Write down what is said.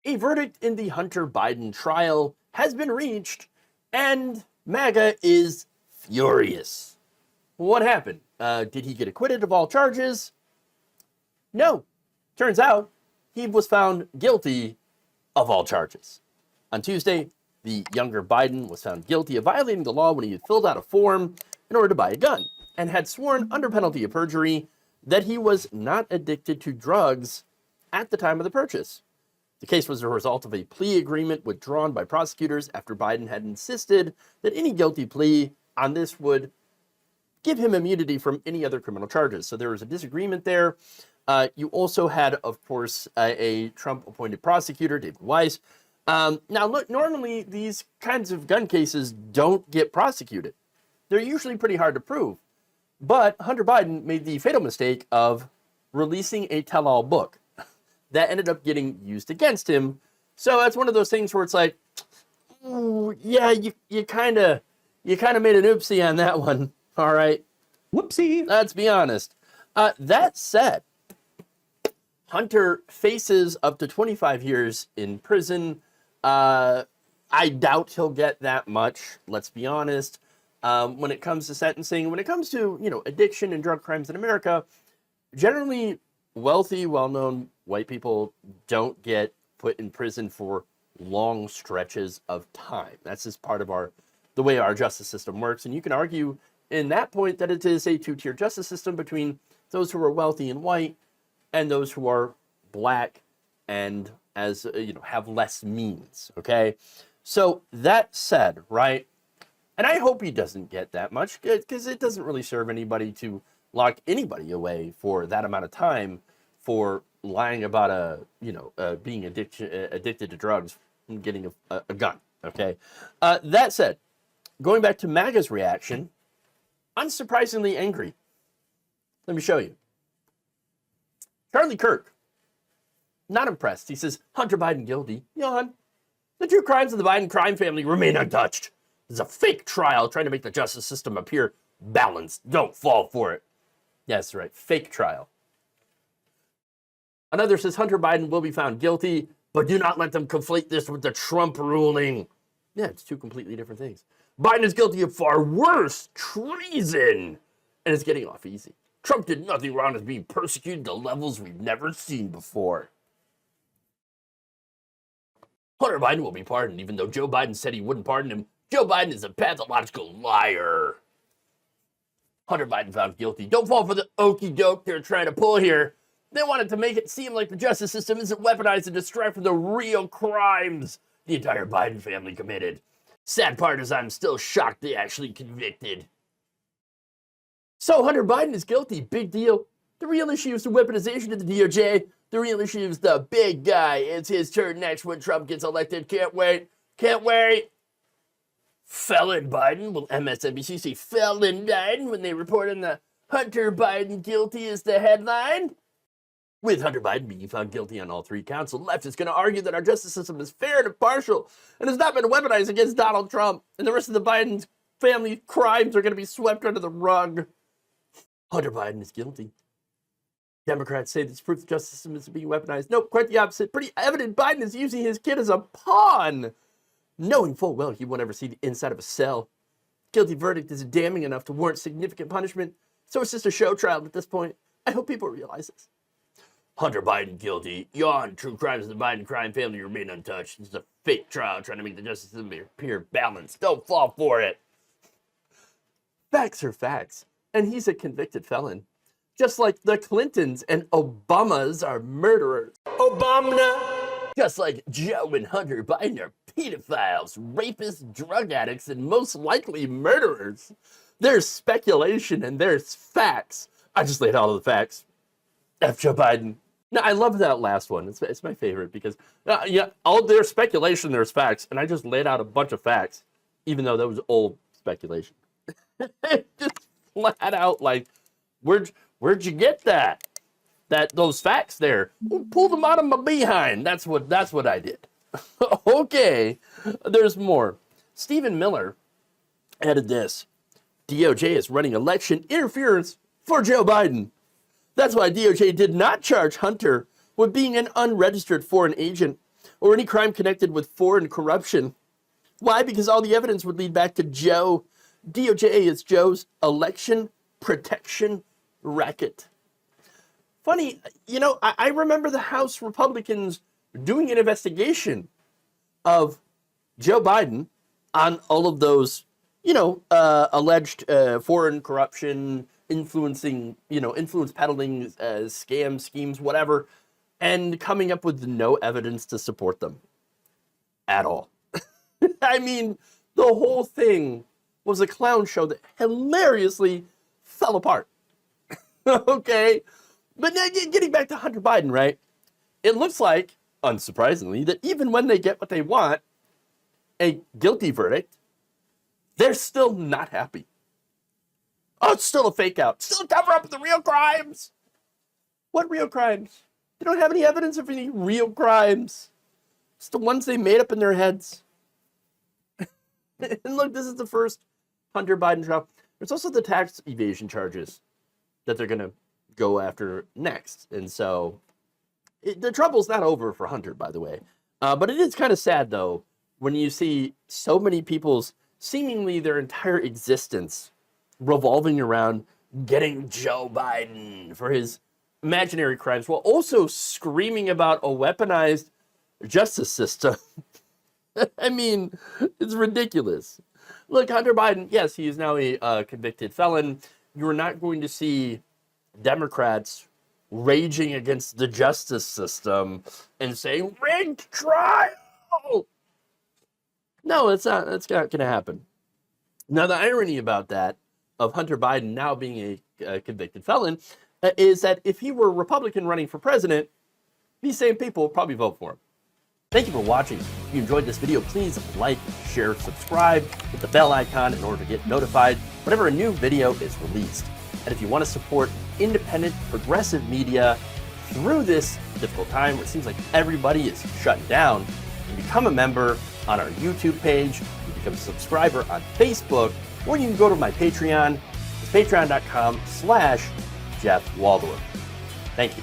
A verdict in the Hunter Biden trial has been reached, and MAGA is furious. What happened? Did he get acquitted of all charges? No. Turns out he was found guilty of all charges. On Tuesday, the younger Biden was found guilty of violating the law when he had filled out a form in order to buy a gun and had sworn under penalty of perjury that he was not addicted to drugs at the time of the purchase. The case was a result of a plea agreement withdrawn by prosecutors after Biden had insisted that any guilty plea on this would give him immunity from any other criminal charges. So there was a disagreement there. You also had, of course, a Trump-appointed prosecutor, David Weiss. Now, look, normally these kinds of gun cases don't get prosecuted. They're usually pretty hard to prove. But Hunter Biden made the fatal mistake of releasing a tell-all book that ended up getting used against him. So that's one of those things where it's like, ooh, yeah, you kind of made an oopsie on that one. All right. Whoopsie. Let's be honest. That said, Hunter faces up to 25 years in prison. I doubt he'll get that much. Let's be honest. When it comes to sentencing, when it comes to, addiction and drug crimes in America, generally wealthy, well-known white people don't get put in prison for long stretches of time. That's just part of the way our justice system works. And you can argue in that point that it is a two-tier justice system between those who are wealthy and white and those who are black and have less means. Okay. So that said, right. And I hope he doesn't get that much because it doesn't really serve anybody to lock anybody away for that amount of time for lying about being addicted to drugs and getting a gun. Okay. That said, going back to MAGA's reaction, unsurprisingly angry. Let me show you. Charlie Kirk, not impressed. He says, Hunter Biden guilty. Yawn. The true crimes of the Biden crime family remain untouched. This is a fake trial trying to make the justice system appear balanced. Don't fall for it. Yes, right. Fake trial. Another says Hunter Biden will be found guilty, but do not let them conflate this with the Trump ruling. Yeah, it's two completely different things. Biden is guilty of far worse, treason, and is getting off easy. Trump did nothing wrong as being persecuted to levels we've never seen before. Hunter Biden will be pardoned, even though Joe Biden said he wouldn't pardon him. Joe Biden is a pathological liar. Hunter Biden found guilty. Don't fall for the okie doke they're trying to pull here. They wanted to make it seem like the justice system isn't weaponized to distract from the real crimes the entire Biden family committed. Sad part is I'm still shocked they actually convicted. So Hunter Biden is guilty. Big deal. The real issue is the weaponization of the DOJ. The real issue is the big guy. It's his turn next when Trump gets elected. Can't wait. Can't wait. Felon Biden. Will MSNBC say Felon Biden when they report on the Hunter Biden guilty is the headline? With Hunter Biden being found guilty on all three counts, the left is going to argue that our justice system is fair and impartial and has not been weaponized against Donald Trump, and the rest of the Biden family crimes are going to be swept under the rug. Hunter Biden is guilty. Democrats say this proof the justice system is being weaponized. Nope, quite the opposite. Pretty evident Biden is using his kid as a pawn, knowing full well he won't ever see the inside of a cell. Guilty verdict is damning enough to warrant significant punishment, so it's just a show trial at this point. I hope people realize this. Hunter Biden guilty. Yawn. True crimes of the Biden crime family remain untouched. This is a fake trial trying to make the justice system appear balanced. Don't fall for it. Facts are facts. And he's a convicted felon. Just like the Clintons and Obamas are murderers. Obama! Just like Joe and Hunter Biden are pedophiles, rapists, drug addicts, and most likely murderers. There's speculation and there's facts. I just laid out all the facts. F. Joe Biden. No, I love that last one. It's my favorite because, all there's speculation, there's facts, and I just laid out a bunch of facts, even though that was old speculation. Just flat out, like, where'd you get that? Those facts there? Pull them out of my behind. That's what I did. Okay, there's more. Stephen Miller added this. DOJ is running election interference for Joe Biden. That's why DOJ did not charge Hunter with being an unregistered foreign agent. or any crime connected with foreign corruption. Why? Because all the evidence would lead back to Joe. DOJ is Joe's election protection racket. Funny, you know, I remember the House Republicans doing an investigation of Joe Biden on all of those, you know, alleged foreign corruption, influence peddling, scam schemes, whatever, and coming up with no evidence to support them at all. I mean, the whole thing was a clown show that hilariously fell apart. Okay? But now, getting back to Hunter Biden, right? It looks like, unsurprisingly, that even when they get what they want, a guilty verdict, they're still not happy. Oh, it's still a fake out. Still a cover up of the real crimes. What real crimes? They don't have any evidence of any real crimes. It's the ones they made up in their heads. And look, this is the first Hunter Biden trial. There's also the tax evasion charges that they're going to go after next. And so the trouble's not over for Hunter, by the way. But it is kind of sad, though, when you see so many people's seemingly their entire existence revolving around getting Joe Biden for his imaginary crimes while also screaming about a weaponized justice system. I mean, it's ridiculous. Look, Hunter Biden, yes, he is now a convicted felon. You're not going to see Democrats raging against the justice system and saying, rigged trial! No, it's not going to happen. Now, the irony about that, of Hunter Biden now being a convicted felon, is that if he were a Republican running for president, these same people would probably vote for him. Thank you for watching. If you enjoyed this video, please like, share, subscribe, hit the bell icon in order to get notified whenever a new video is released. And if you want to support independent, progressive media through this difficult time where it seems like everybody is shut down, you can become a member on our YouTube page, you can become a subscriber on Facebook, or you can go to my Patreon. It's patreon.com/Jeff Waldorf. Thank you.